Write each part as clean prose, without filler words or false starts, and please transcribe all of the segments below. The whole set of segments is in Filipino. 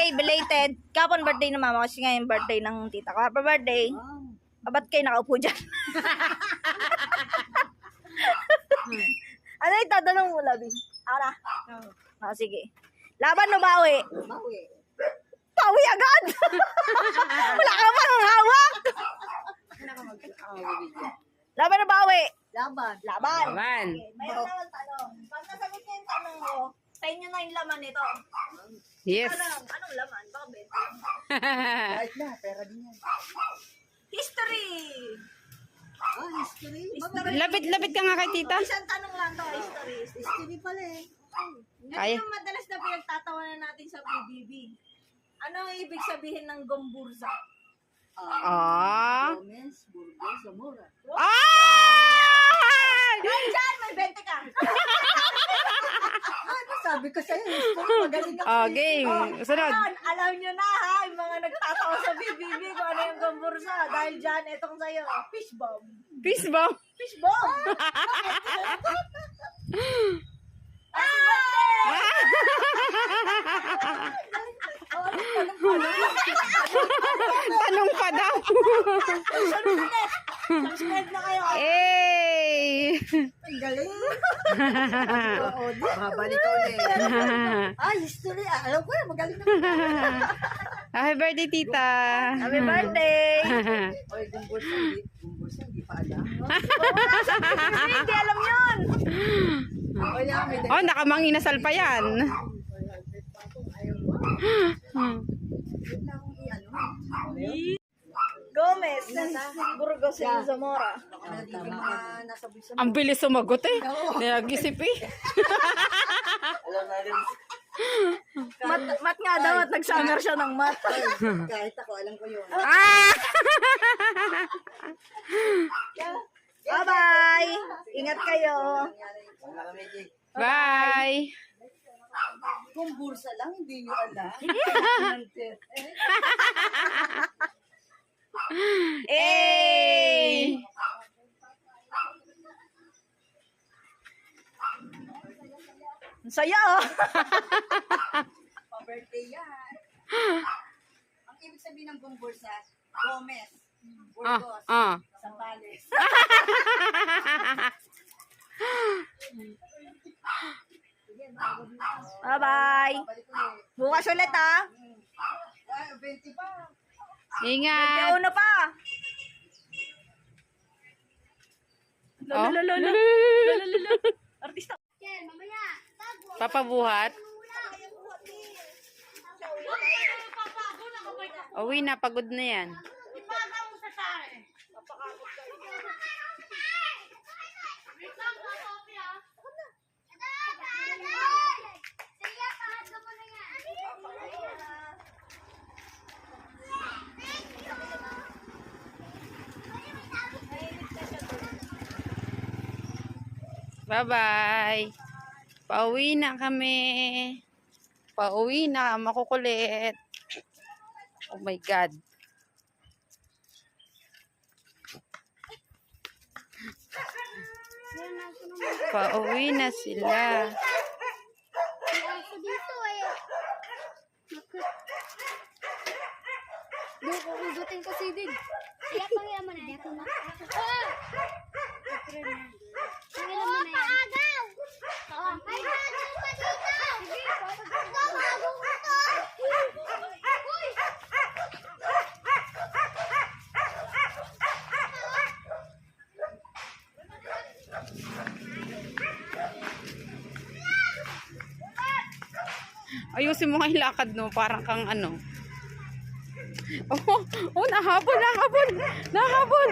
birthday, belated. Kapon birthday ng mama kasi ngayon birthday ng tita ko. Happy birthday. Ba't kayo nakaupo dyan? Ano yung tatanong mo, Labi? Ara? Oh, sige. Laban o bawi? Bawi. Bawi agad! Wala ka pa ng hawak! Laban o bawi? Laban. Laban. Laban. Okay, mayroon naman tanong. Pag nasagot niyo yung tanong mo, sa inyo na yung laman nito. Yes. Anong laman? Bakit? Kahit na, pera din yan. History! History. Lapit-lapit ka nga kay tita. Isang tanong lang to, history. History pala eh. Ito Kaya. yung madalas na pinagtatawanan natin sa PBB. Ano ang ibig sabihin ng gomburza? Gomez, Burgos, Zamora. Diyan, may 20 ka. Ano sabi ko sa'yo? History, magaling ako. Okay. Sunod. Alam nyo na ha, yung mga nagtatawa sa PBB kung ano yung gomburza. Dahil dyan, itong sa'yo, fish bomb. Peace bomb. Fish bomb! Happy birthday! Tanong pa daw. Subscribe na kayo. Eh. Ang galing. Babalik ka ulit. History. Alam ko yan, magaling na. Happy birthday, tita. Happy birthday! Oy, gumbursa, hindi pa alam. Hindi alam yun! Wala, may Oh, nakamanginasal pa yan. Gomez, Burgos, and Zamora. Ang bilis sumagot eh. Nag-isip eh. Mat nga daw at nag-summer siya ng mat. Kahit ako, alam ko yun. Bye-bye! Ingat kayo! Bye. Gumbursa lang, hindi nyo alam. Eh. Ang saya oh! Pa-birthday yan. Ang ibig sabihin ng gumbursa, Gomez, Burgos, Zambales. Bye-bye! Bukas ulit ha! 20 pa. Ingat. Kauno pa! Oh. Artista! Papabuhat. Uwi na, pagod na yan. Bye-bye. Pauwi na kami. Pauwi na. Makukulit. Oh my God. Pauwi na sila. Kukugutin ko si Dig. Kaya pangyaman na dito na. Pangyaman na yan. Agaw! Ay, agaw pa dito! Agaw, agaw mo to! Uy! Ayusin mo nga yung lakad no. Parang kang ano. Oh, oh, nahabol, nahabol, nahabol.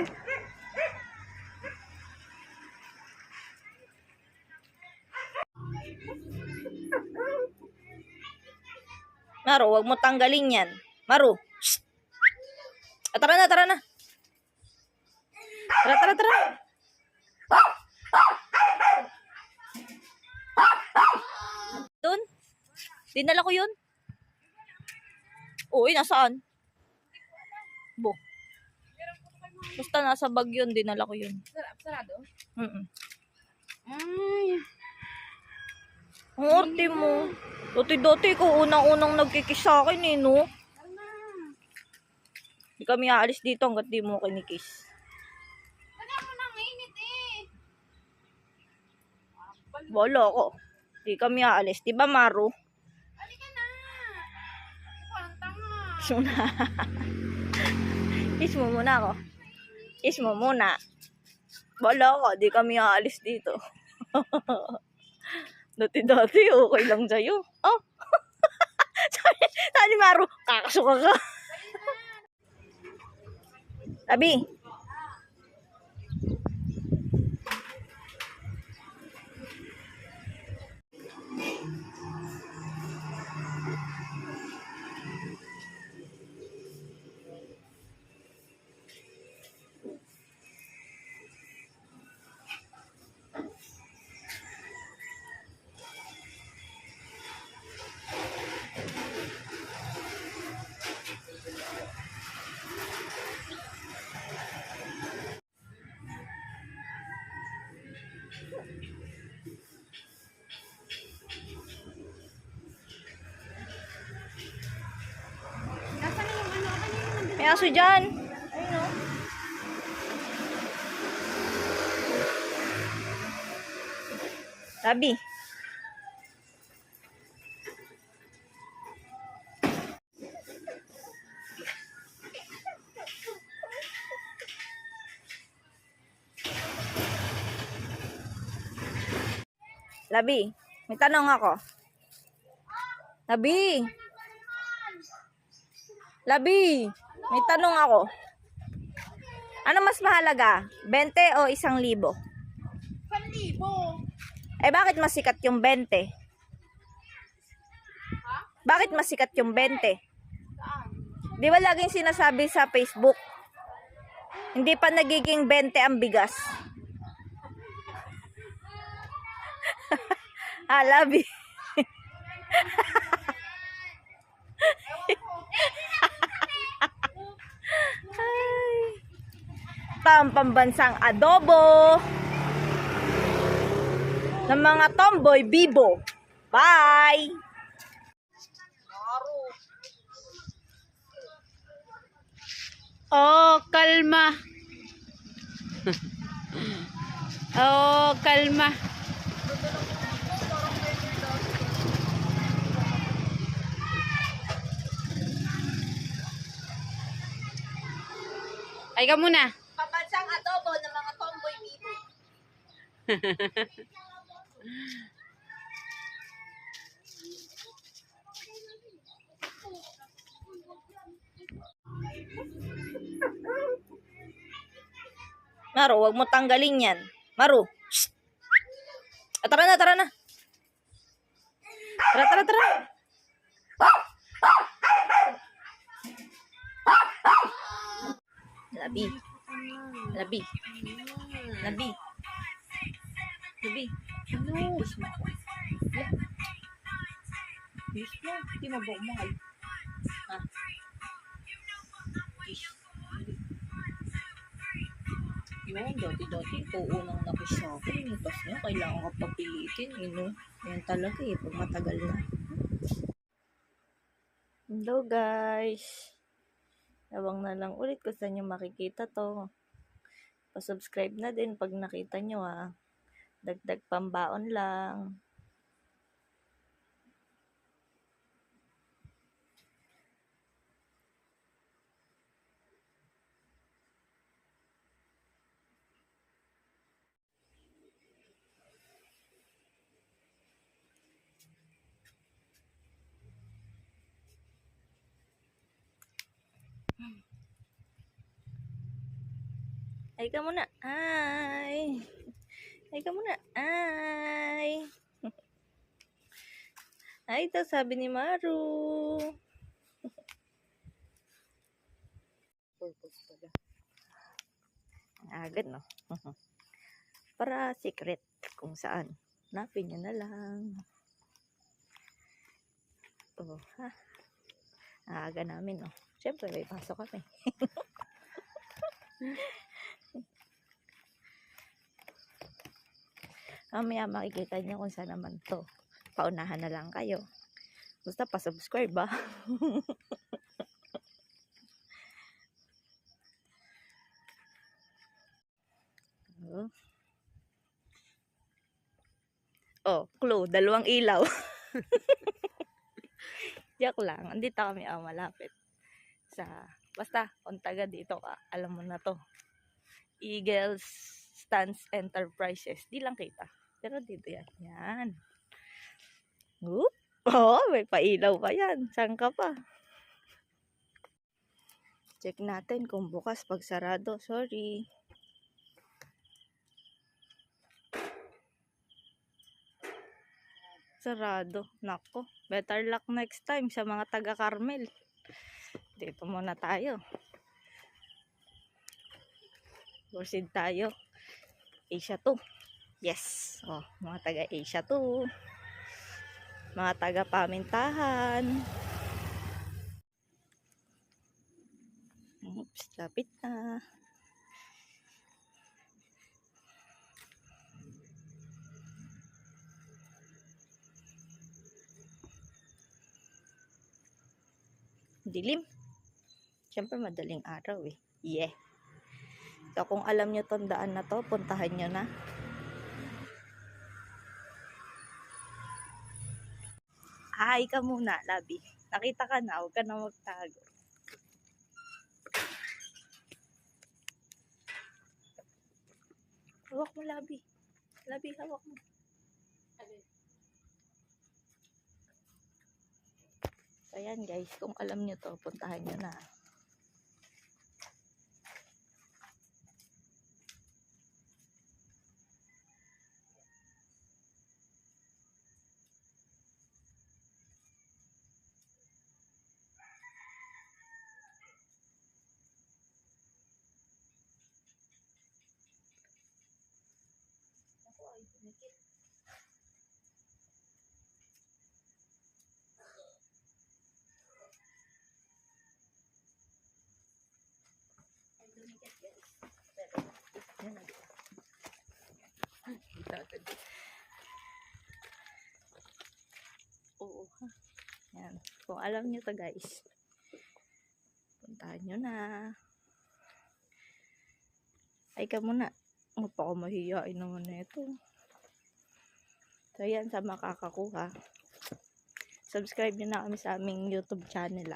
Maru, wag mo tanggalin yan. Maru. Shh. Tara na, tara na. Tara, tara, tara. Doon. Dinala ko yun. Uy, nasaan? Bo. Basta nasa bag yun, dinala ko yun. Sarado? Mm-mm. Ay. Ang orte mo. Dati-dati ko unang-unang nagkikis sa akin eh, no? Hindi kami aalis dito hanggat di mo kinikiss. Wala mo nang init eh. Wala ko. Di kami aalis. Di ba, Maru? Halika na. Parang tanga. Kiss mo na. Kiss mo muna ako. Kiss mo muna. Wala ko. Di kami aalis dito. Dati-dati, okay lang sa'yo. Oh. Sabi ni Maru, kakasuka ka. Abi. May aso dyan. Ayun o. Tabi. Labi, may tanong ako. Labi. Labi, may tanong ako. Ano mas mahalaga? 20 o 1,000? 1,000. Eh bakit mas sikat yung 20? Bakit mas sikat yung 20? Di ba laging sinasabi sa Facebook? Hindi pa nagiging 20 ang bigas. Labi. Pambansang adobo ng mga tomboy bibo. Bye! Oh, kalma. Oh, kalma. Ay ka muna. Pambansang adobo ng mga tomboy bibo. Maru, wag mo tanggalin yan. Maru. Shh. Tara na, tara na. Tara. Labi. Labi. Labi. Labi. Ano? Kiss mo. Kiss mo. Hindi mo ba umahal? Ha? Kiss. Yun, dati ito unang nakiss sa akin. Tapos nga, kailangan ka papilitin. Yan talaga eh, pag matagal na. Hello guys. Nawang na lang ulit kung saan nyo makikita to. Pa-subscribe na din pag nakita nyo ha. Dagdag pambaon lang. Ay ka muna. Ay. Ay ka muna. Ay. Ay, ito sabi ni Maru. Agad, no? Para secret kung saan. Hanapin nyo na lang. Oh, ha? Aga namin, no? Siyempre, may pasok kami. Mamaya makikita nyo kung saan naman to. Paunahan na lang kayo. Basta pa-subscribe ba? Oh, clue, 2 ilaw. Joke lang, andito kami malapit sa, basta kung taga dito ka, alam mo na to. Eagles Stance Enterprises, di lang kita. Pero dito yan. Yan. Oop. Oh, may pailaw pa yan. Saan ka pa? Check natin kung bukas pag sarado. Sorry. Sarado. Nako. Better luck next time sa mga taga Carmel. Dito muna tayo. Proceed tayo. Asia 2. Yes. Oh, mga taga Asia 2. Mga taga Pamintahan. Oops, lapit na. Dilim. Siyempre madaling araw eh. Yeah. So kung alam nyo tong daan na to, puntahan nyo na. Hi ka muna, Labi. Nakita ka na, huwag ka na magtago. Hawak mo, Labi. Labi, hawak mo. So, ayan guys, kung alam nyo to, puntahan nyo na. Oo. Yan. Kung alam nyo to guys, puntahan nyo na. Ay ka muna. Mapakamahiyain naman na ito. So yan, sa makakakuha, subscribe nyo na kami sa aming YouTube channel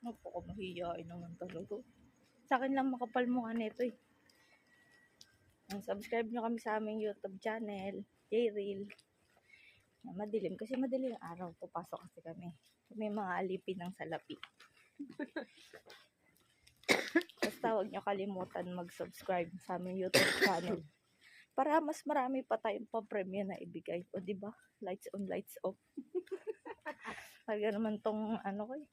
Mapakamahiyain naman talaga. Sa akin lang makapal mukha nito eh. Subscribe nyo kami sa aming YouTube channel, J-Reel. Madilim kasi madaling araw. Pupasok kasi kami. May mga alipin ng salapi. Basta huwag nyo kalimutan mag-subscribe sa aming YouTube channel. Para mas marami pa tayong pa-premium na ibigay. O diba? Lights on, lights off. Kaya naman tong ano ko eh.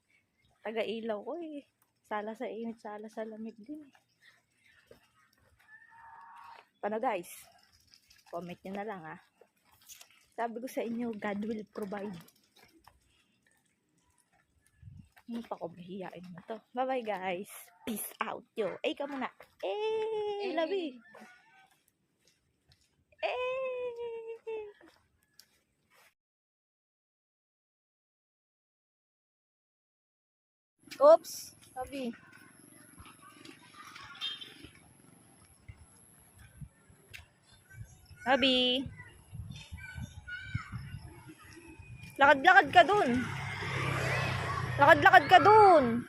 Taga-ilaw ko eh. Sala sa init, sala sa lamig din eh. Paano guys? Comment nyo na lang Sabi ko sa inyo, God will provide. Ano pa ko mahihain na to? Bye bye guys. Peace out yo. Ay ka muna. Labi. Oops. Labi. Labi. Lakad-lakad ka dun. Lakad-lakad ka dun.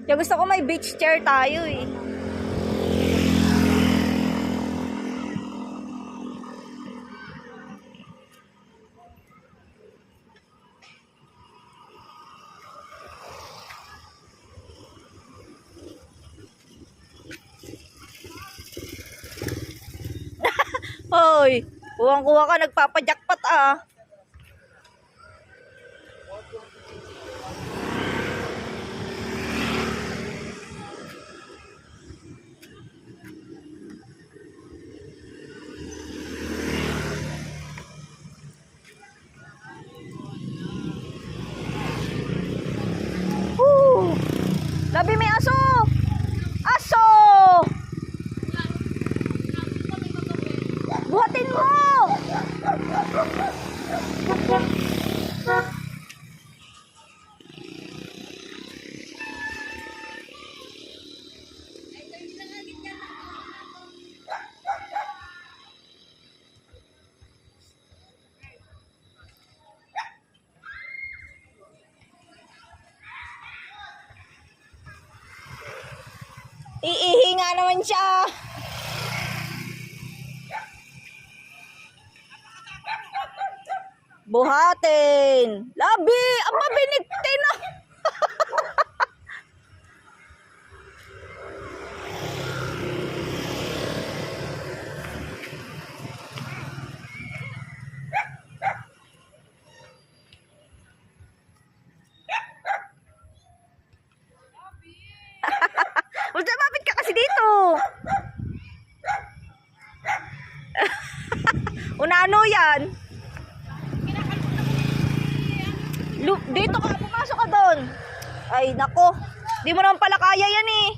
Kaya gusto ko may beach chair tayo eh. Hoy, kuwang-kuha ka, nagpapajakpat ah. Woo! Labi, may aso! Aso! Buhatin mo! Iihi nga naman siya. Buhatin. Labi, aba binigti na. Basta mapit ka kasi dito. Unano yan? Dito ka, pumasok ka doon. Ay, nako. Di mo naman pala kaya yan eh.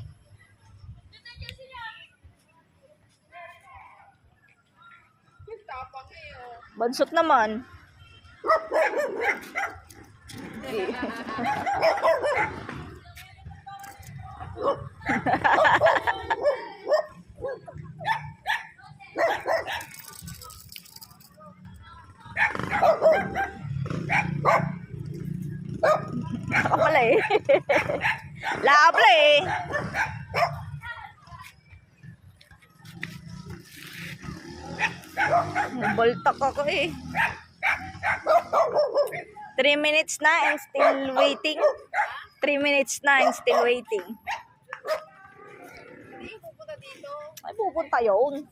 Bansot naman. Ako pala eh. Laa pala eh. Baltak ako eh. 3 minutes na and still waiting. 3 minutes na and still waiting. Ay, pupunta yun.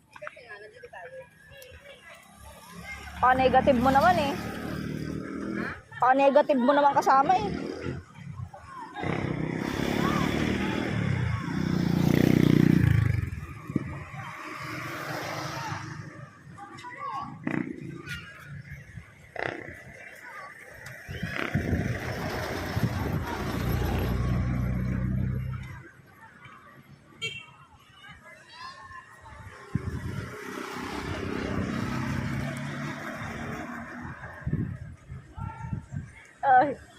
Pa-negative mo naman eh. Pa-negative mo naman kasama eh.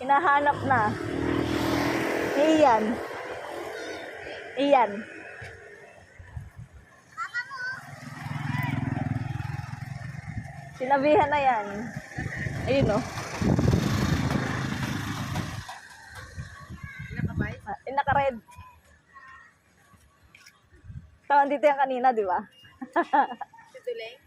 Hinahanap na. Iyan. Iyan. Sinabihan na yan. Ayun o. Naka-red. Tawang dito yan kanina, di ba? Si Tuleng?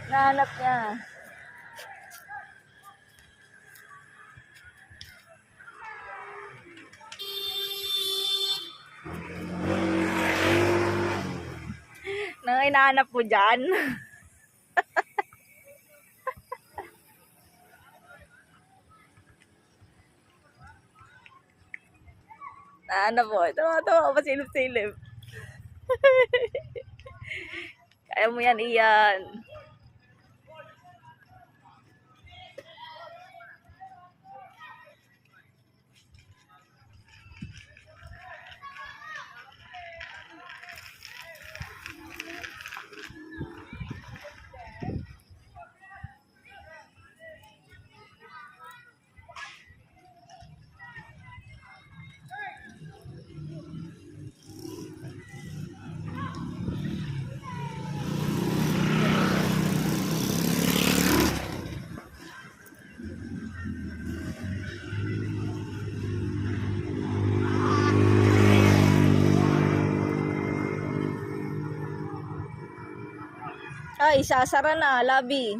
Nahanap niya. Nang hinahanap mo dyan. Nahanap mo. Tawa-tawa pa silip-silip. Kaya mo yan, Iyan. Ay, sasara na, Labi.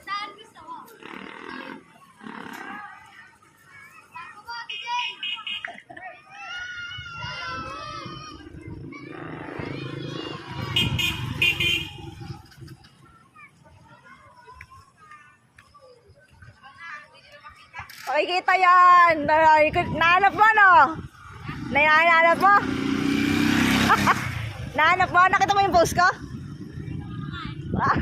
Saan gusto mo? Ako ba, Jane? Makikita yan. Nahanap mo, no? Nahanap mo? Nahanap mo? Nakita mo yung post ko? Ah.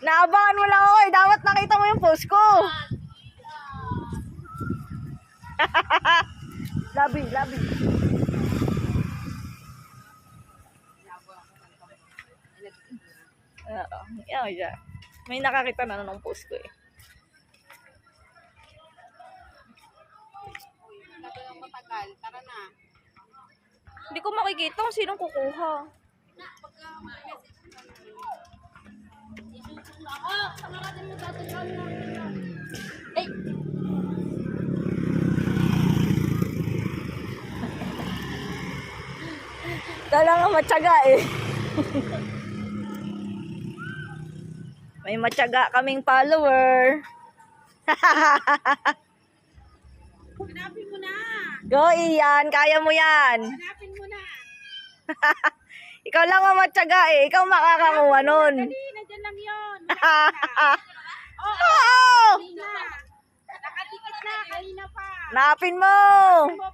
Naabangan mo lang ako eh. Dapat nakita mo yung post ko. Labi. Yeah. May nakakita na ng post ko eh. Matagal, tara na. Hindi ko makikita kung sinong kukuha. Ako, saan natin mo tatagawin na? Ay! Kailangan matyaga eh. May matyaga kaming follower. Hanapin mo na! Go Ian, kaya mo yan. Hanapin mo na! Ikaw lang ang matyaga eh. Ikaw makakakuha nun. Dali, nandyan lang yun. Oo! Kanina. Nakadikit na, kanina pa. Hanapin mo.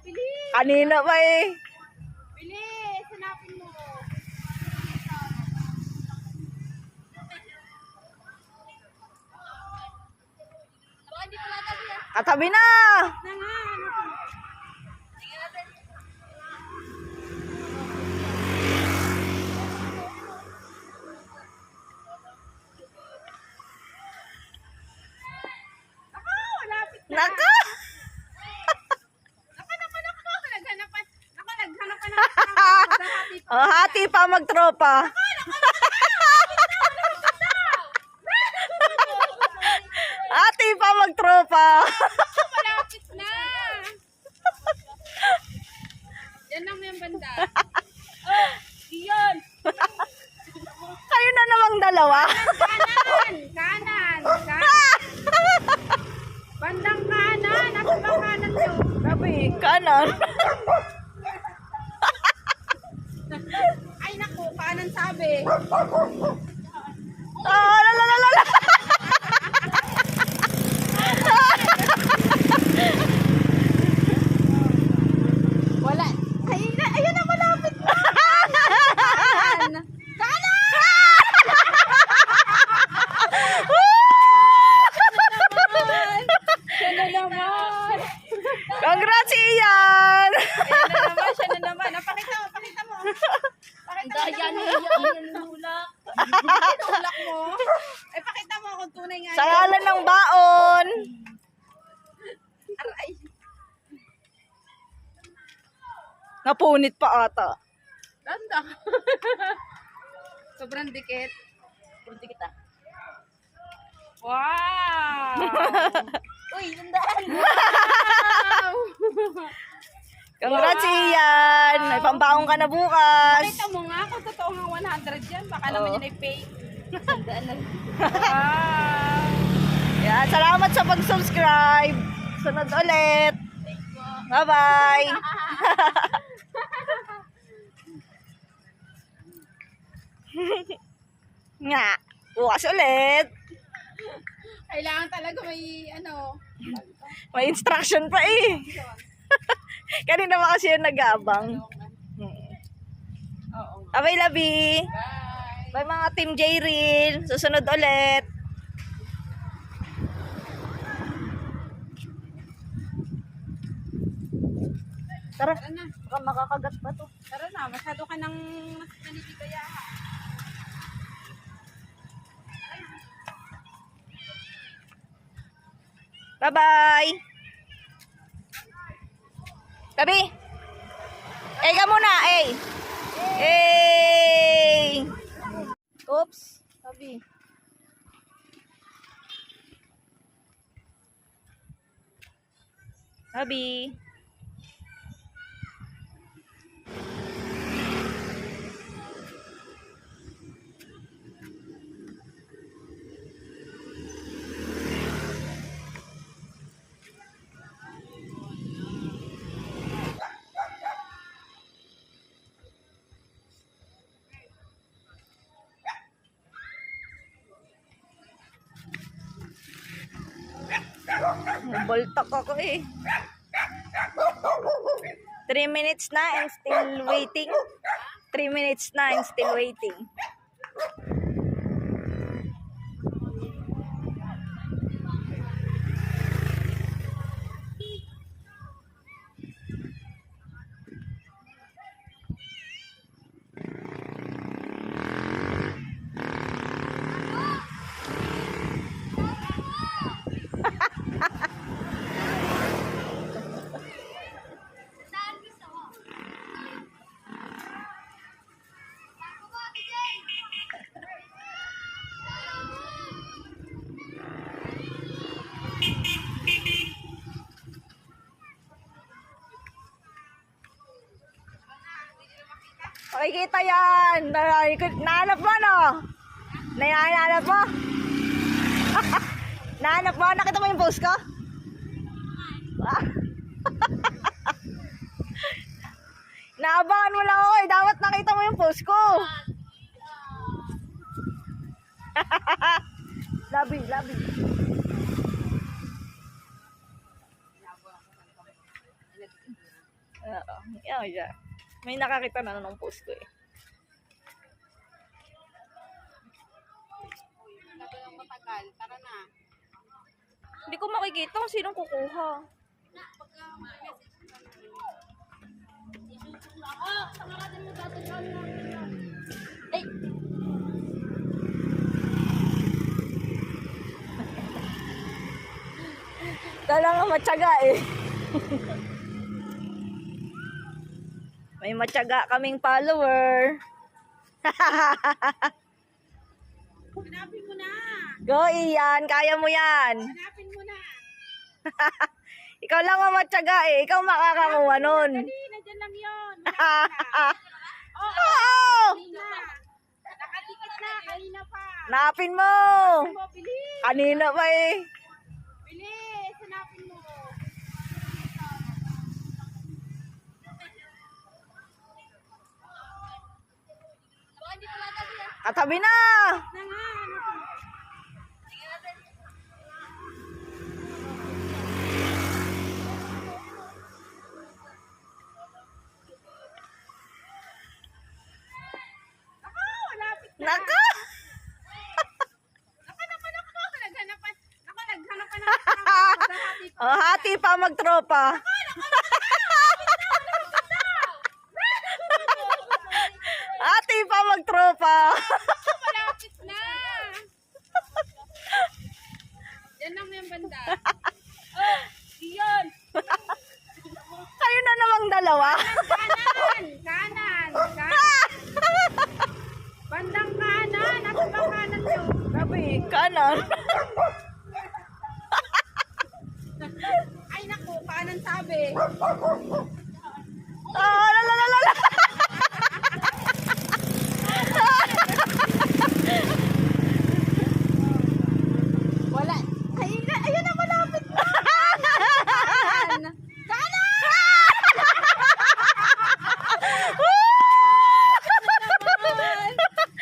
Bilis! Kanina pa eh. Bilis! Hanapin mo. Baka hindi ko latabi yan. Katabi na. Na nga, hanapin mo. Ako, malapit na. Naka! Naghanapan. Ako, naghanapan na. Oh, hati pa magtropa. Hati pa magtropa. Malapit na. Yan lang yung banda. Oh, iyon. Kayo na namang dalawa. Kanan. Bandang kanan. Nasa bang kanan nyo? Sabi, kanan. Ay, naku, kanan sabi. Ah, lalalala. Wala. Ayun na, malapit na. Siya na naman. Congrats, Ian! Siya na naman. Pakita mo. Pakita mo Nulak. Tulak mo. Eh, pakita mo kung tunay nga. Sa ngalan ng baon. Aray. Napunit pa ata. Ganda. Sobrang dikit. Punti kita. Wow! Uy, tandaan. Wow! Congrats, Ian! May pambaong ka na bukas. Pakita mo nga kung totoo nga 100 yan. Baka naman Oo. yun ay fake. Tandaan lang. Wow! Yan, salamat sa pag-subscribe. Sunod ulit. Bye-bye. Nga. Bukas ulit. Kailangan talaga may ano. May instruction pa eh. Kanina pa kasi yung nag-aabang. Oo. Bye, Labi. Bye! Bye mga Team J-Reel. Susunod ulit. Tara, Tara na. baka makakagat pa to. Tara na. Masyado ka nang nanibigaya. Bye-bye! Tabi! Eh ka muna, eh! Eh! Oops! Tabi. Tabi. Baltak ako eh. 3 minutes na and still waiting. 3 minutes na and still waiting. Makikita yan. Nahanap mo, no? Nahanap mo? Nahanap mo? Nakita mo yung post ko? Naabangan mo lang ako eh. Dapat nakita mo yung post ko. Labi. Yeah. May nakakita na ng post ko eh. Matagal. Tara na. Hindi ko makikita kung sinong kukuha. Ay! Kailangan matyaga eh. May matyaga kaming follower. Hanapin mo na. Go Ian, kaya mo yan. Hanapin mo na. Ikaw lang ang matyaga eh. Ikaw makakakuha nun. Dali, nandyan lang yun. Oo! Kanina. Nakatikit na. Kanina pa. Hanapin mo. Bilis. Kanina pa eh. Bilis. Hanapin mo. Katabi na. Na nga. Naka! Oh, hati pa magtropa. Hati pa magtropa. Malapit na. Yan lang yung banda. Oh, iyon. Kayo na namang dalawa. Kanan. Bandang kanan. Nasa bang kanan nyo? Sabi, kanan. Ay naku, kanan sabi. Ah, lalalala. Wala. Ayun na, malapit na.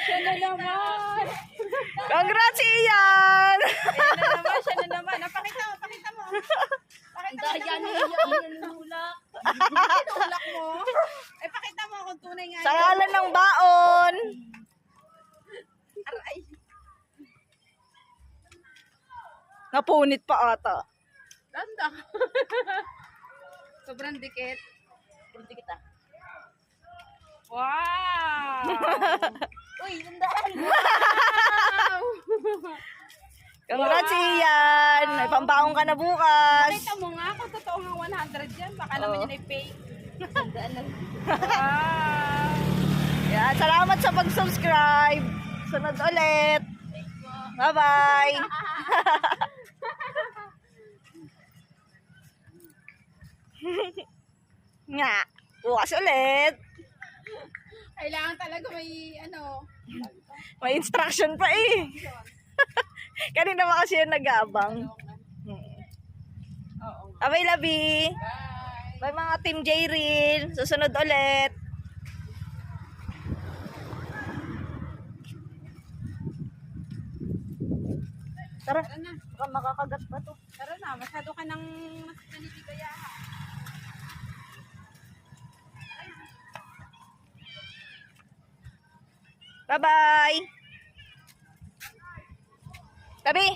Siya na naman. Congrats, Ian! Siya na naman. Pakita mo. Pakita mo hulak. Hulak mo. Eh, pakita mo kung tunay nga. Sa ngalan ng baon. Aray. Napunit pa ata. Ganda. Sobrang dikit. Pulti kita. Wow! Uy, tandaan mo. Congrats, Ian! May pambaong ka na bukas. Kita mo nga kung totoo nga 100 yan. Baka naman Oo. yun ay fake. Tandaan lang. Wow! Yan, salamat sa pag-subscribe. Sunod ulit. Bye-bye. Nga. Bukas ulit. Kailangan talaga may ano. May instruction pa eh. Kanina pa kasi yung nag-aabang. Oo. Bye, Labi. Bye mga Team J-Reel. Susunod ulit. Tara. Tara na. Baka makakagat pa to. Tara na. Masyado ka nang nanibigaya. Bye-bye. Labi.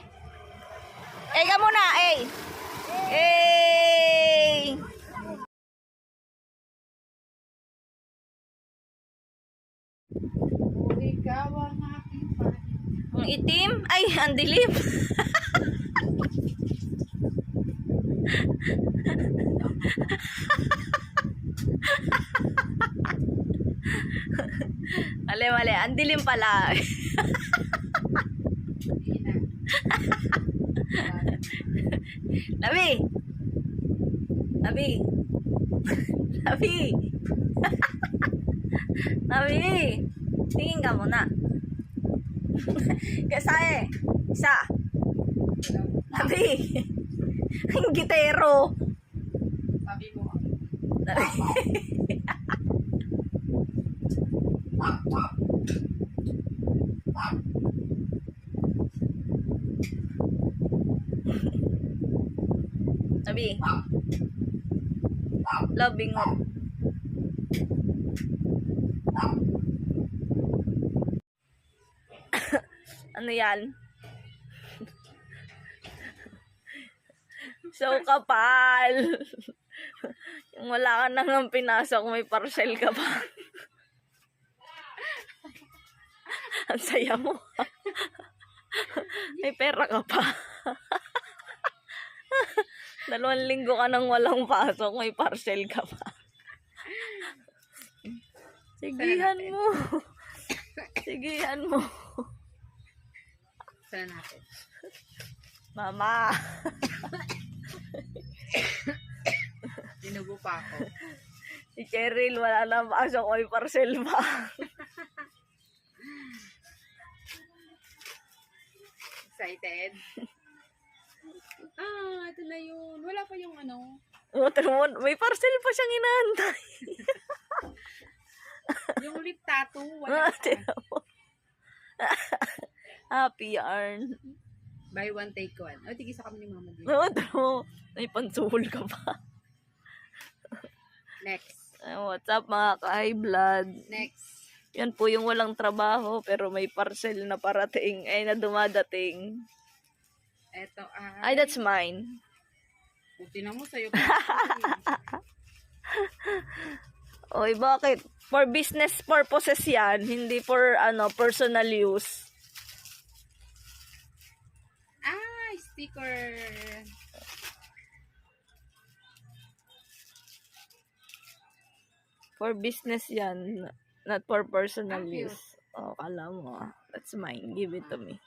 Ka muna, eh. Eh. Ikaw ang aking Ang itim? Ay, ang dilim. Mali. Ang dilim pala. Labi. Labi. Labi. Labi. Tingin ka muna. Kesa eh. Isa. Labi. Ang gitero. Sabi mo. Labi. Labingot. Ano yan? So kapal. Yung wala ka nang pinasok, may parcel ka pa. Ang saya mo. May pera ka pa. 2 linggo ka nang walang pasok, may parcel ka pa. Sigihan mo. Sigihan mo. Sana natin. Mama. Dinugo pa ako. Si Cheryl, wala na pasok, may parcel pa. Excited? Ito na yun. Wala pa yung ano. May parcel pa siyang inaantay. Yung lip tattoo. Wala pa. Happy yarn. Buy one, take one. O, tigisa kami ni Mama din. May pansuhol ka pa. Next. What's up mga ka-high blood? Next. Yan po yung walang trabaho pero may parcel na parating ay na dumadating. Eto Ay, that's mine. Buti na mo sa'yo. Oy, bakit? For business purposes yan, hindi for personal use. Sticker. For business yan, not for personal Ang cute. use. Oh, kala mo. That's mine. Give it to me.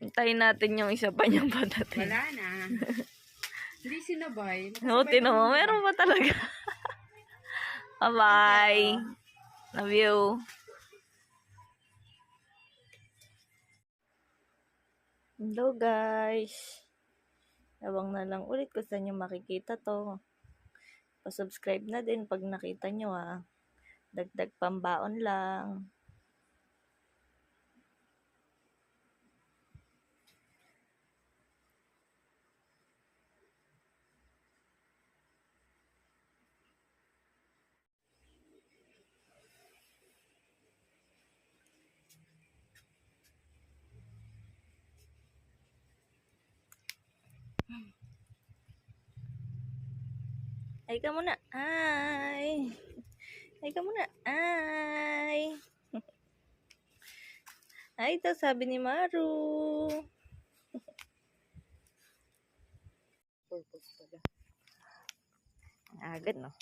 Hintayin natin yung isa pa niyang patatin. Wala na. Hindi sinabay. Oo, tinan mo. Meron pa talaga. Bye-bye. Love you. Hello guys. Abang na lang ulit kung saan nyo makikita to. Pa-subscribe na din pag nakita nyo Dagdag pambaon lang. Ay ka muna. Ay. Ay ka muna. Ay. Ay, ito sabi ni Maru. Purpose pala. Agad, no?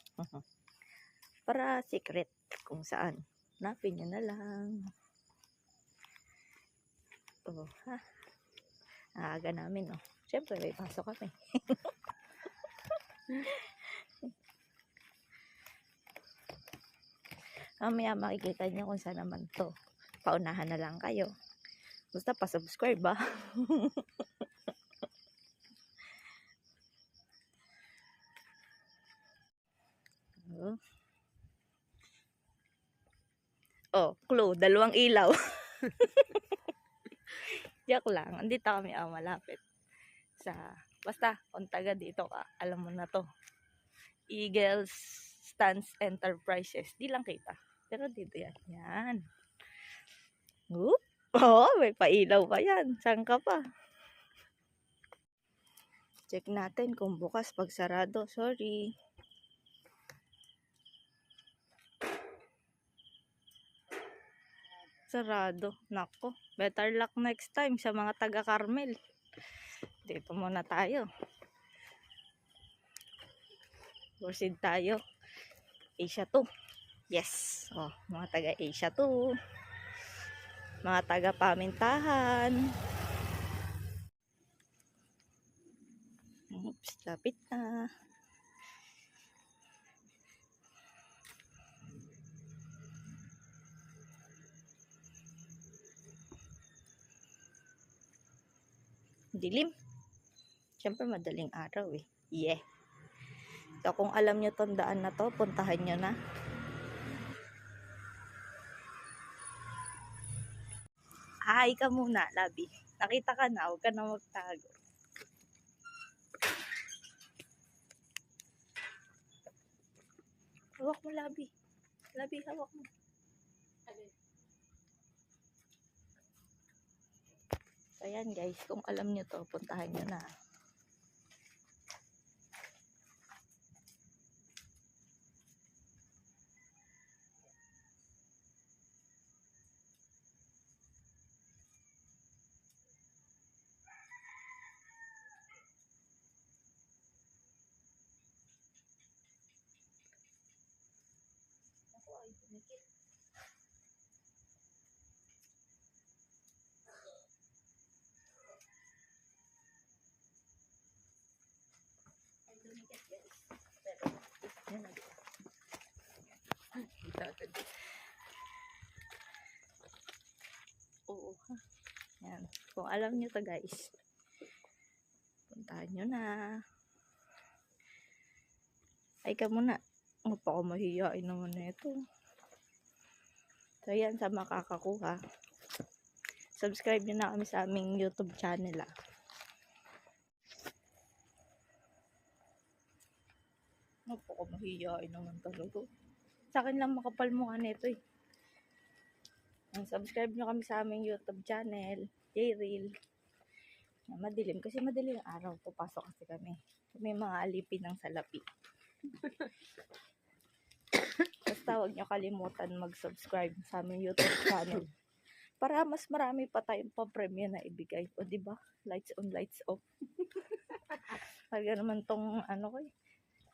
Para secret kung saan. Hanapin nyo na lang. Oh, ha? Aga namin, no? Siyempre, may pasok kami. Mamaya makikita nyo kung saan naman to. Paunahan na lang kayo. Basta pa-subscribe ba? Oh. Oh, clue. 2 ilaw. Joke lang. Andito kami malapit. Basta, kung taga dito ka, alam mo na to. Eagles Stance Enterprises. Di lang kita. Pero dito yan. Yan. Oop. Oh, may pailaw pa yan. Saan ka pa? Check natin kung bukas pag sarado. Sorry. Sarado. Nako. Better luck next time sa mga taga Carmel. Dito muna tayo. Proceed tayo. Asia 2. Yes. Oh, mga taga Asia 2. Mga taga Pamintahan. Oops, lapit na. Dilim. Siyempre madaling araw eh. Yeah. So kung alam nyo tong daan na to, puntahan nyo na. Hi ka muna, Labi. Nakita ka na, huwag ka na magtago. Hawak mo, Labi. Labi, hawak mo. So, ayan guys, kung alam nyo to, puntahan nyo na. Oo. Yan. Kung alam nyo to guys, puntahan nyo na. Ay ka muna. Mapakamahiyain naman na ito. So yan, sa makakakuha. Subscribe nyo na kami sa aming YouTube channel ah. Mapakamahiyain naman talaga. Sa akin lang makapal mukha nito eh. Subscribe nyo kami sa aming YouTube channel, J-Reel. Madilim kasi madaling araw. Pupasok kasi kami. May mga alipin ng salapi. Basta huwag nyo kalimutan mag-subscribe sa aming YouTube channel. Para mas marami pa tayong pa-premium na ibigay. O diba? Lights on, lights off. Kaya naman tong ano ko eh.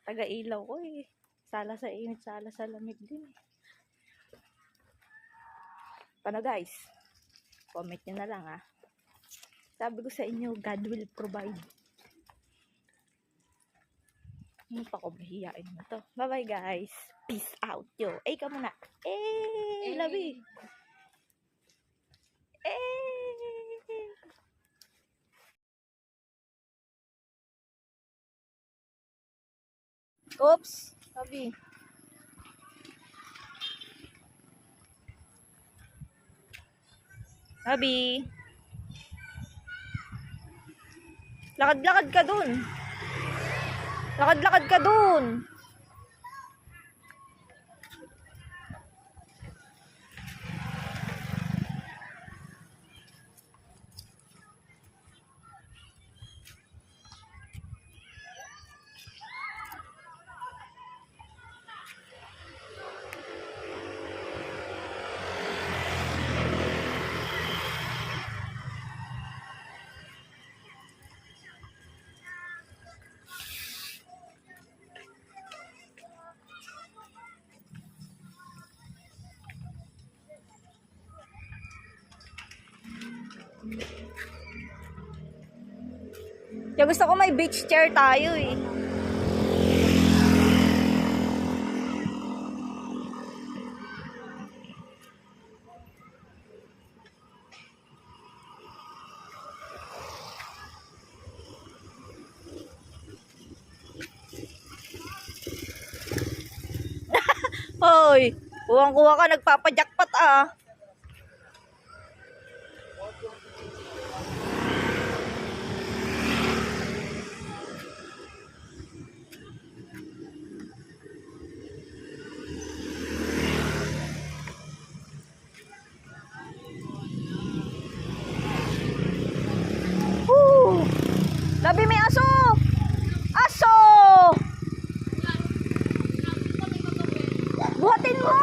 Taga-ilaw ko eh. Sala sa init, sala sa lamig din eh. Paano guys? Comment nyo na lang ah. Sabi ko sa inyo, God will provide. Ano pa ko mahihain na to? Bye bye guys. Peace out yo. Ay ka muna. Labi. Oops. Labi. Labi. Lakad-lakad ka dun. Lakad-lakad ka dun. Kaya gusto ko may beach chair tayo eh. Hoy, kuwang-kuwa ka, nagpapajakpat ah. Woo! Labi, may aso! Aso! Buhatin mo!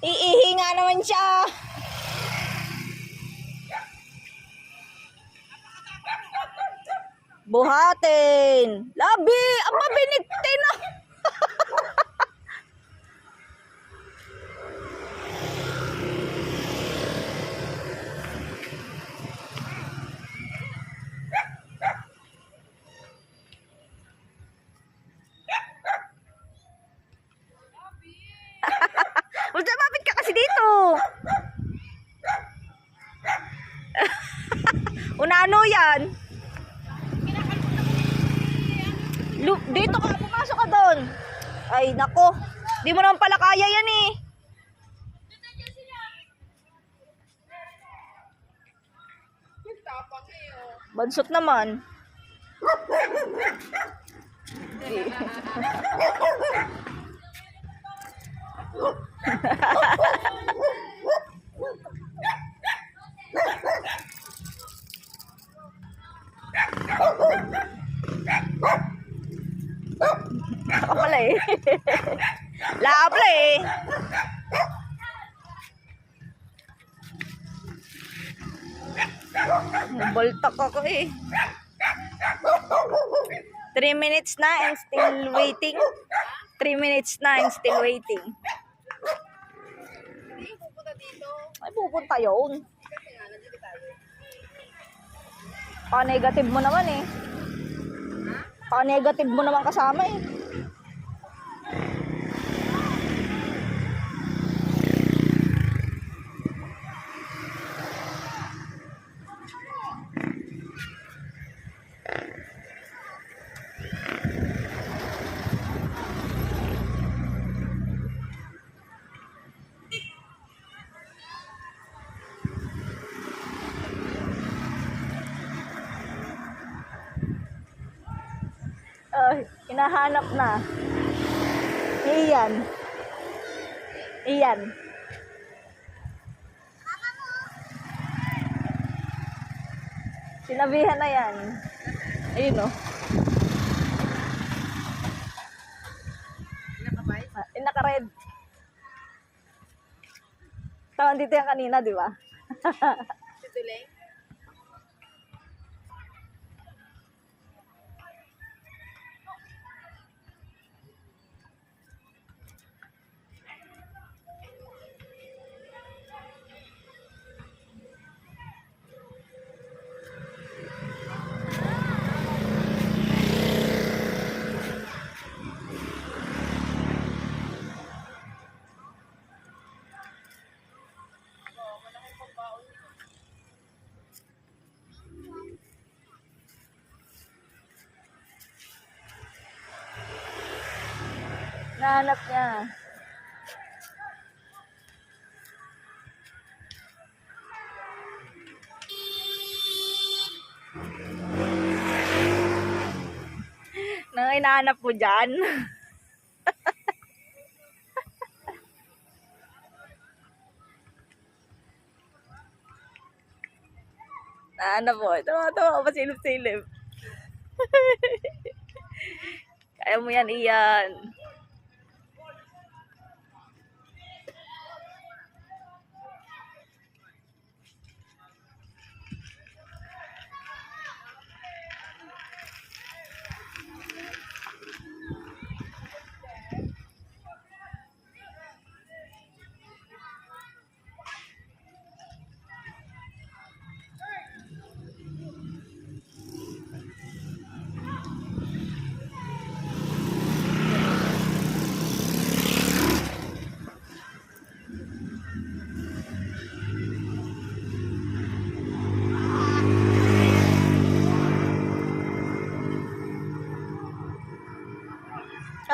Iihi nga naman siya. Buhatin. Labi, aba binikti na. Basta mapit ka kasi dito. Unano yan? Dito ka, pumasok ka doon. Ay, nako. Di mo naman pala kaya yan eh. Bansot naman. Ako pala eh. Laa pala eh. Baltak ako eh. 3 minutes na and still waiting. 3 minutes na and still waiting. Ay, pupunta yun. Pa-negative mo naman eh. Pa-negative mo naman kasama eh. Hinahanap na. Iyan. Iyan. Sinabihan na yan. Ayun o. Naka-red. Tawang dito yan kanina, di ba? Situleng? Nahanap niya. Nang hinahanap mo dyan. Nahanap mo. Tawa-tawa pa silip-silip. Kaya mo yan, Iyan.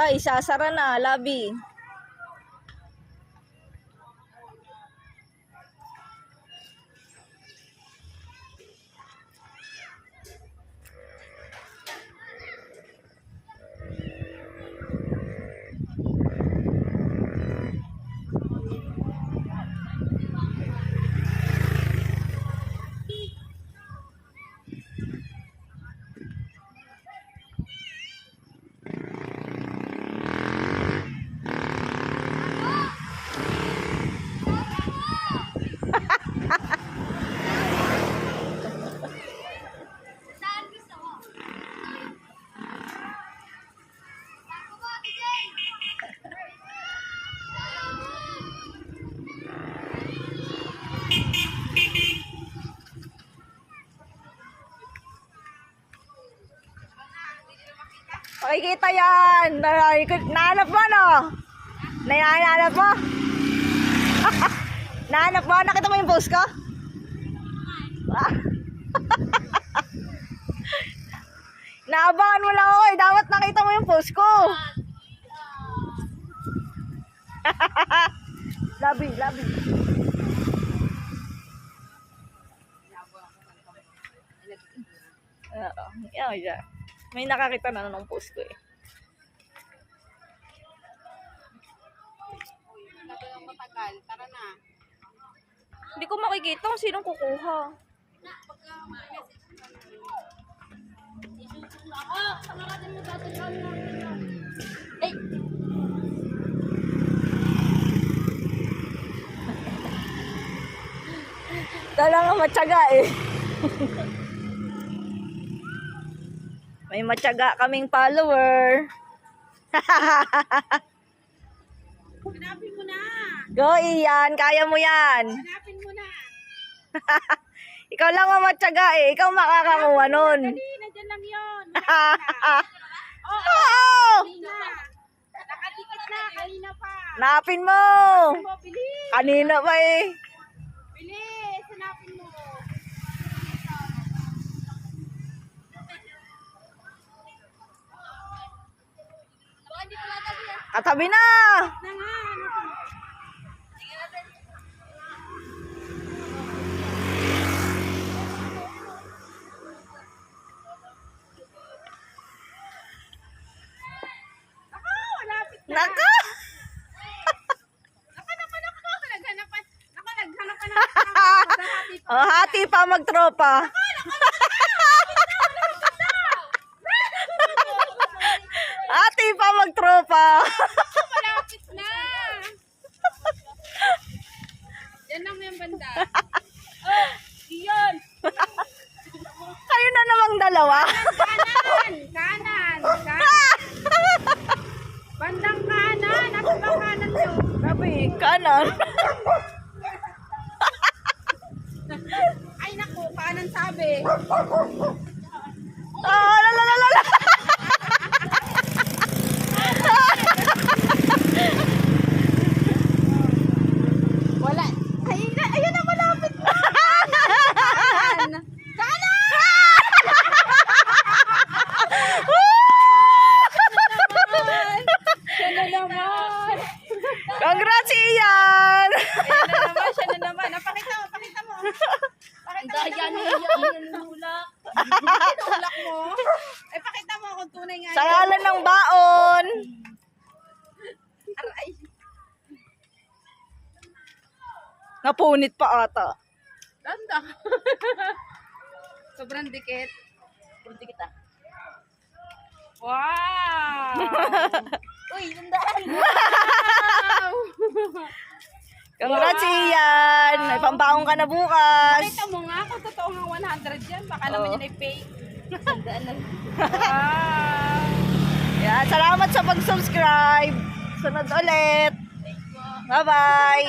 Ay, sasara na, Labi. Saan gusto mo? Ako ba, DJ? Makikita yan. Nahanap mo, no? Nahanap mo? Nahanap mo? Nakita mo yung post ko? Naabangan mo lang ako eh. Dapat nakita mo yung post ko. Labi. Oo. Yeah. May nakakita na ng post ko eh. Matagal, tara na. Hindi ko makikita kung sinong kukuha. Ako, saan natin mo tatagawin natin? Ay! Talagang matyaga eh. May matyaga kaming follower. Hanapin mo na. Go, Ian. Kaya mo yan. Hanapin mo na. Ikaw lang ang matyaga eh. Ikaw makakakuha nun. Dali, nandyan lang yun. Oo! Nakadikit na, kanina pa. Napin mo! Mo, bilis. Kanina pa eh. Bilis, hanapin mo. Baka hindi ko latabi yan. Katabi na! Na nga, hanapin mo. Ako, malapit na. Naka! Naghanapan. Ako, naghanapan. Oh, hati pa magtropa. Hati pa magtropa. Malapit na. Yan lang yung banda. Oh, iyon. Kayo na namang dalawa. Kanan. Bandang kanan. Nasa bang kanan nyo? Sabi, kanan. Ay, naku, kanan sabi. Ah, lalalala. Wala. Ayun na, malapit na. Kanan. Siya na naman. Congrats, Ian. Siya na naman. Pakita mo. Pakita mo Hulak. Tinulak mo. Eh, pakita mo kung tunay nga. Sa ngalan ng baon. Aray. Napunit pa ata. Ganda. Sobrang dikit. Punti kita. Wow! Uy, nandaan. Wow! Congrats, Ian. May pambaon ka na bukas. Pakita mo nga kung totoo nga 100 yan. Baka naman Oo. yan ay fake. Nandaan lang. Wow! Yan, salamat sa pag-subscribe. Sunod ulit. Bye-bye.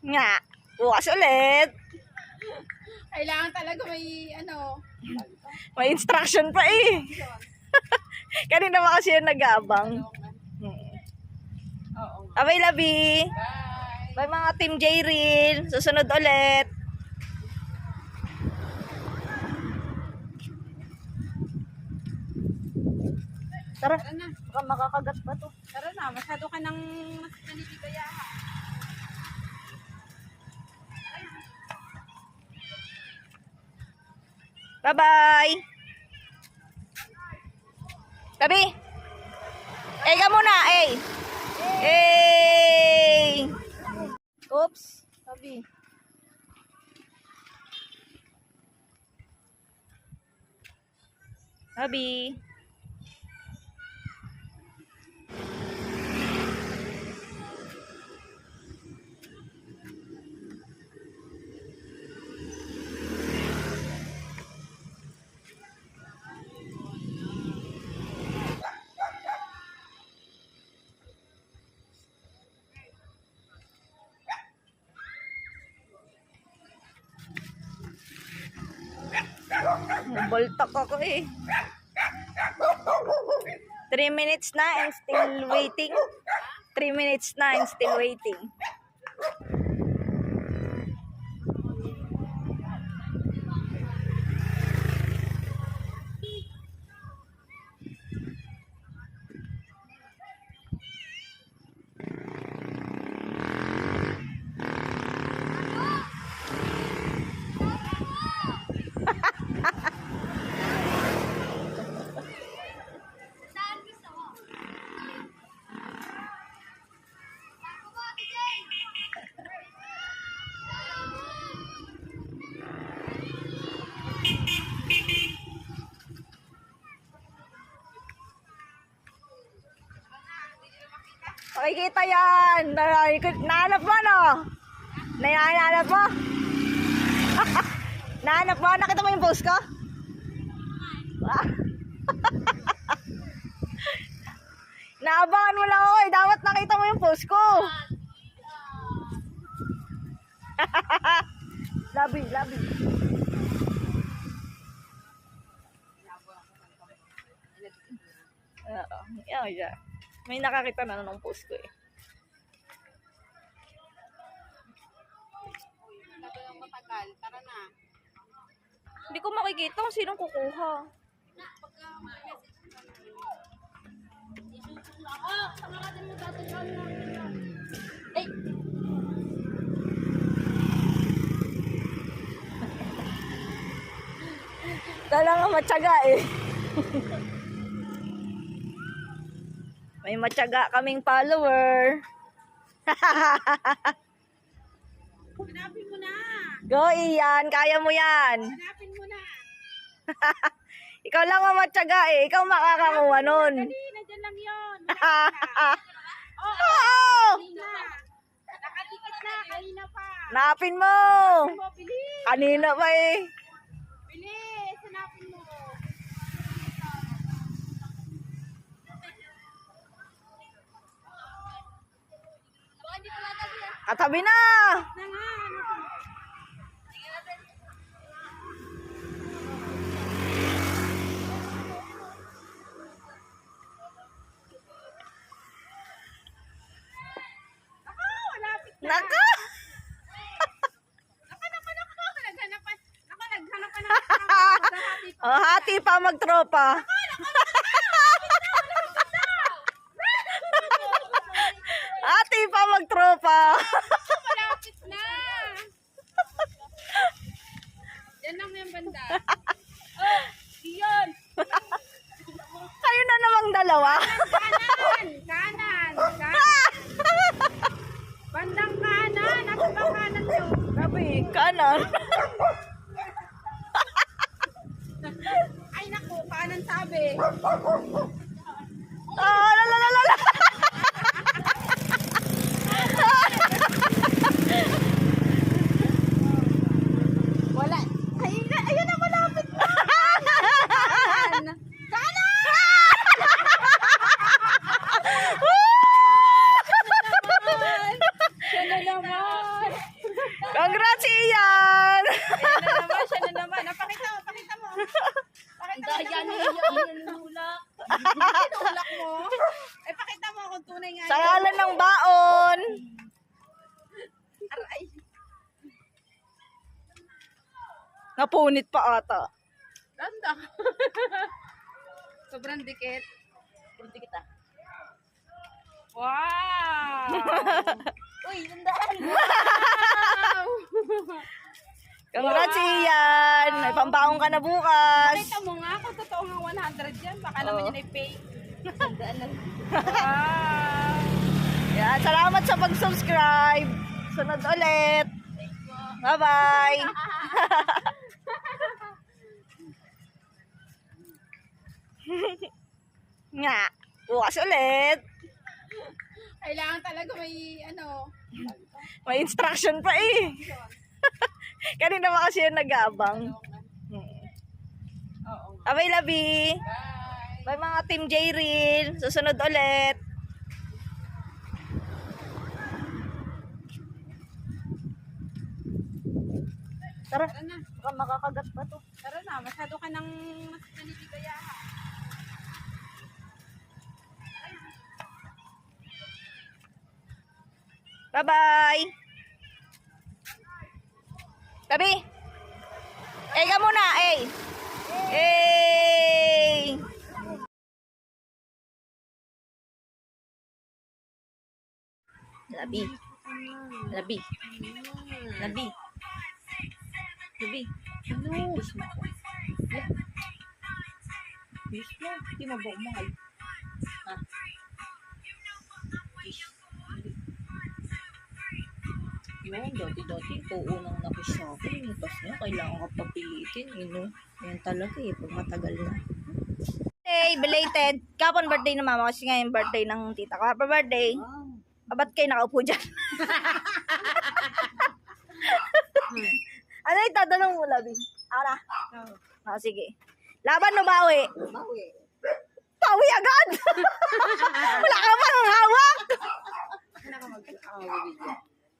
Nga. Bukas ulit. Kailangan talaga may ano. May instruction pa eh. Kanina pa kasi yung nag-aabang. Oo. Abay, Labi. Bye! Bye mga Team J-Reel. Susunod ulit. Tara, Tara na. baka makakagat pa to. Tara na. Masyado ka nang nanibigaya. Bye-bye! Tabi! Eh ka muna, eh! Eh! Oops! Tabi. Tabi. Baltak ako eh. 3 minutes na and still waiting. 3 minutes na and still waiting. Saan gusto mo? Ako ba, DJ? Makikita yan. Nahanap mo, no? Nahanap mo? Nahanap mo? Nakita mo yung post ko? Naabangan mo lang ako eh. Dapat nakita mo yung post ko. Labi. Oo. Yeah. May nakakita na ng post ko eh. Tagal lang matagal. Tara na. Hindi ko makikita kung sinong kukuha. Ako, sama ka din mo dati sa Ay! Talagang matyaga eh. May matyaga kaming follower. Hanapin mo na. Go Ian, kaya mo yan. Hanapin mo na. Ikaw lang ang matyaga eh. Ikaw makakakuha nun. Dali, nandyan lang yun. Oo! Kanina. Nakatikit na. Kanina pa. Hanapin mo. Mo, bilis. Kanina pa eh. Bilis. Hanapin mo. Katabi na. Na nga. Hanapin mo. Ako, malapit na. Naka! Naghanap ka na. Maghahati pa. Oh, hati pa magtropa. Hati pa magtropa. Malapit na. Yan lang yung banda. Oh, iyon. Kayo na namang dalawa. Kanan. Bandang kanan. Nasa bang kanan nyo? Sabi, kanan. Ay naku, kanan sabi. Ah, lalalala. Wala. Ayun na, malapit na. Siya na naman. Congrats, Ian! Siya na naman. Pakita mo. Pakita mo hulak. Tinulak mo. Eh, pakita mo kung tunay nga. Sa ngalan ng baon. Aray. Napunit pa ata. Ganda. Sobrang dikit. Pulti kita. Wow! Uy, tandaan mo. Congrats, Ian. May pambaong ka na bukas. Kita mo nga kung totoo nga 100 yan. Baka naman yan ay fake. Tandaan lang. Wow! Yan, salamat sa pag-subscribe. Sunod ulit. Bye-bye. Nga. Bukas ulit. Kailangan talaga may ano. May instruction pa eh. Kanina ba kasi yung nag-aabang? Oo. Abay, Labi. Bye mga Team J-Reel. Susunod ulit. Tara, Tara na. baka makakagat pa to. Tara na. Masyado ka nang nanibigaya. Bye-bye. Labi. Eh, ka muna, eh. Eh. Labi. Labi. Labi. Labi. Ano? Bis mo. Bis mo. Di mo ba umahal? Ha? Bis. Yun, dati-dati ito unang nakis sa akin. Tapos nga, kailangan ka papilitin. Yan talaga eh, pag matagal na. Hey, belated. Kapon birthday ng mama kasi nga yung birthday ng tita ko. Happy birthday. Ba't kayo nakaupo dyan? Ano yung tatanong mo, Labi? Ako na? Oo. Sige. Laban o bawi? Bawi. Bawi agad! Wala ka pa ng hawak!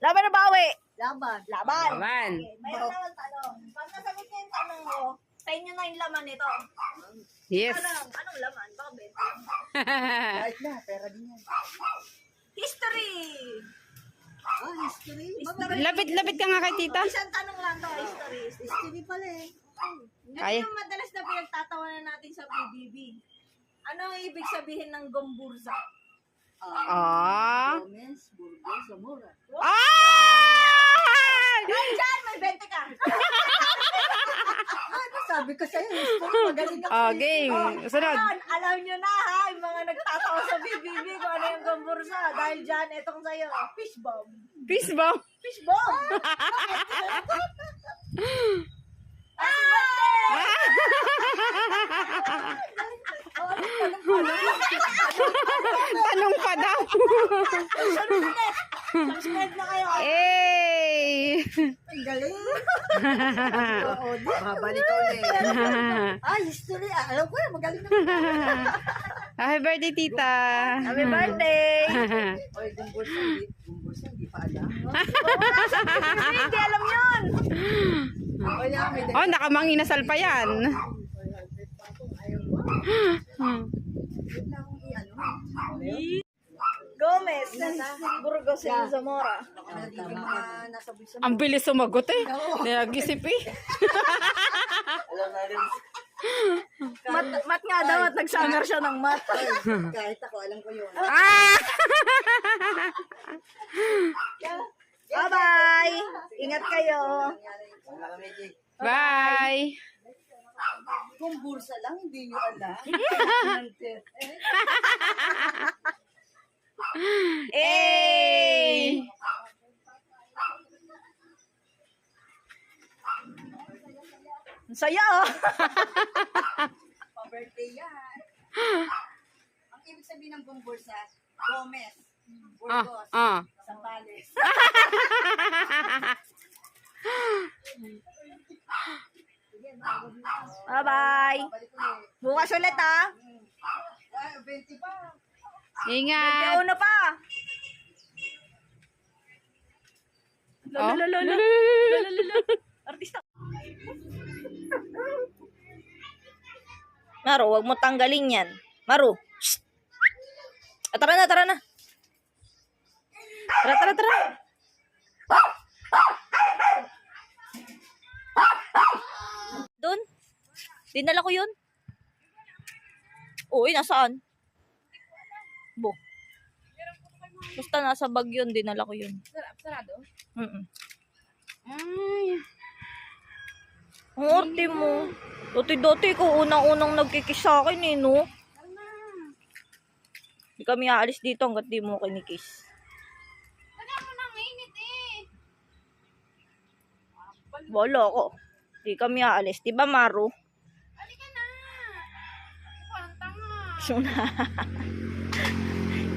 Laban o bawi? Laban. Laban. Laban. Okay, mayroon naman tanong. Pag nasagot niya yung tanong mo, sa inyo na yung laman nito. Yes. Anong laman? Baka benta. Kahit na, pera din yan. History! History. Lapit-lapit ka nga kay tita. Isang tanong lang to, history. History pala eh. Ito Kaya. yung madalas na pinagtatawanan natin sa PBB. Ano ang ibig sabihin ng gomburza? Ah. Gomez, Burgos, Zamora. Ah! Diyan, may 20 ka! Ano sabi ko sa'yo? History, magaling ako. Oh, game. Sunod. Ayan, alam nyo na ha, yung mga nagtatawa sa PBB kung ano yung gomburza. Dahil dyan, etong sa'yo, fish bomb. Peace bomb. Fish bomb! Happy birthday! Tanong pa daw. Subscribe na kayo. Eh. Ang galing. Babalik ka ulit. History. Alam ko yan, magaling naman. Happy birthday, tita. Happy birthday! Oy, Gumbursa, hindi pa alam. Hindi alam yun! Oy, may Oh, nakamanginasal pa yan. Gomez, Burgos, and Zamora. Ang bilis sumagot eh. Nag-isip eh. Mat nga daw at nag-summer siya ng mat. Kahit ako, alam ko yun. Ah! Bye-bye! Ingat kayo! Bye. Gumbursa lang, hindi nyo alam. Eh. Ang saya oh! Pa-birthday yan. Ang ibig sabihin ng Gumbursa, Gomez, Ah, Burgos, ah. Zambales. Bye-bye! Balik ulit. Bukas ulit ha! 20 pa. Ingat. Kauno pa! Oh. Artista. Maru, wag mo tanggalin yan. Maru. Shh. Ah, tara na, tara na. Tara, tara, tara. Doon. Dinala ko yun. Uy, nasaan? Bo. Basta nasa bag yun, dinala ko yun. Sarado? Mm. Ay. Ang arte mo. Dati-dati ko unang-unang nagkikis sa akin eh, no? Hindi kami aalis dito hanggat di mo kinikis. Wala mo nang init eh. Wala ko. Di kami aalis. Di ba, Maru? Halika na. Parang tanga. Kiss mo na.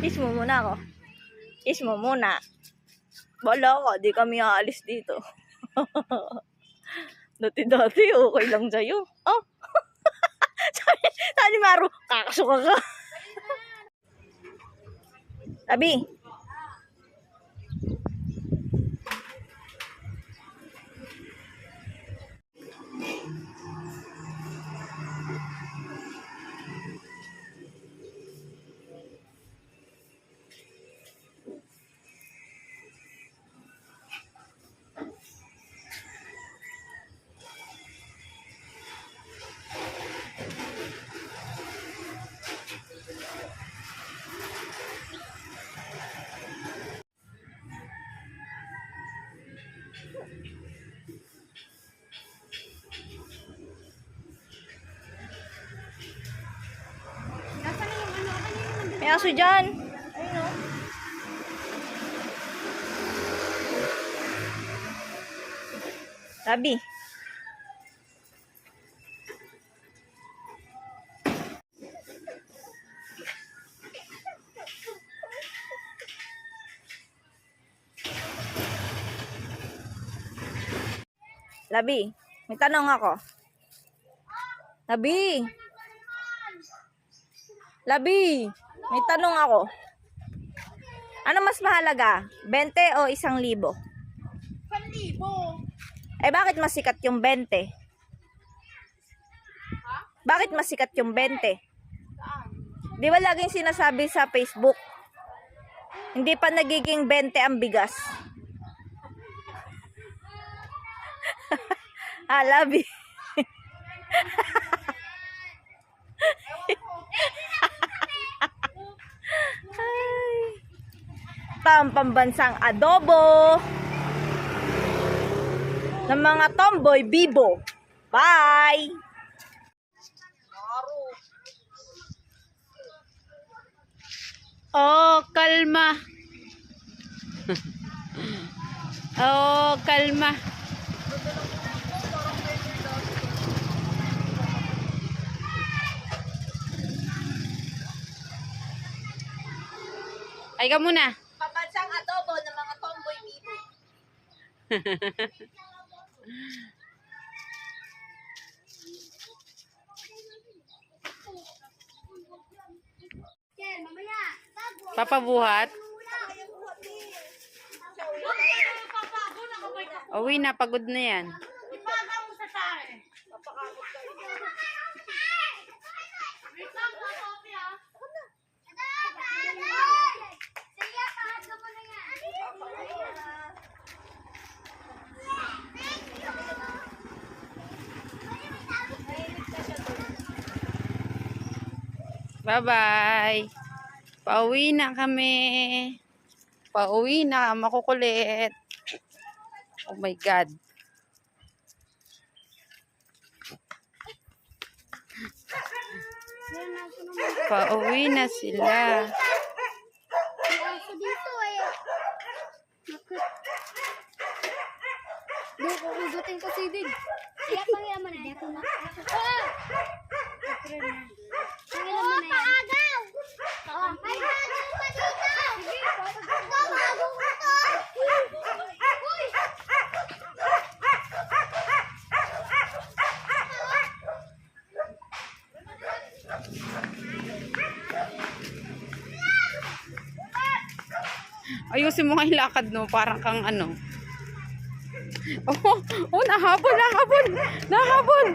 Kiss mo muna ako. Kiss mo muna. Wala ko. Di kami aalis dito. Dati-dati, okay lang sa'yo. Oh. Sabi ni Maru, kakasuka ka. Tabi. May aso dyan. Ayun o. Tabi. Labi, may tanong ako. Labi. Labi, may tanong ako. Ano mas mahalaga? 20 o 1,000? 1,000. Eh bakit mas sikat yung 20? Bakit mas sikat yung 20? Di ba laging sinasabi sa Facebook? Hindi pa nagiging 20 ang bigas. Labi. Pambansang adobo ng mga tomboy bibo. Bye! Oh, kalma. Oh, kalma. Ay ka muna. Pambansang adobo ng mga tomboy bibo. Papabuhat. Uwi na, pagod na yan. Bye-bye. Pauwi na kami. Pauwi na, makukulit. Oh my God. Pauwi na sila. Dito eh. Dito, hugutin ko si Dig. Siya pangyaman na. Dito na. Oh, paagaw! May agaw pa dito! Agaw mo to! Uy! Ayusin mo nga yung lakad, no? Parang kang ano. Oh, nahabol, nahabol! Nahabol!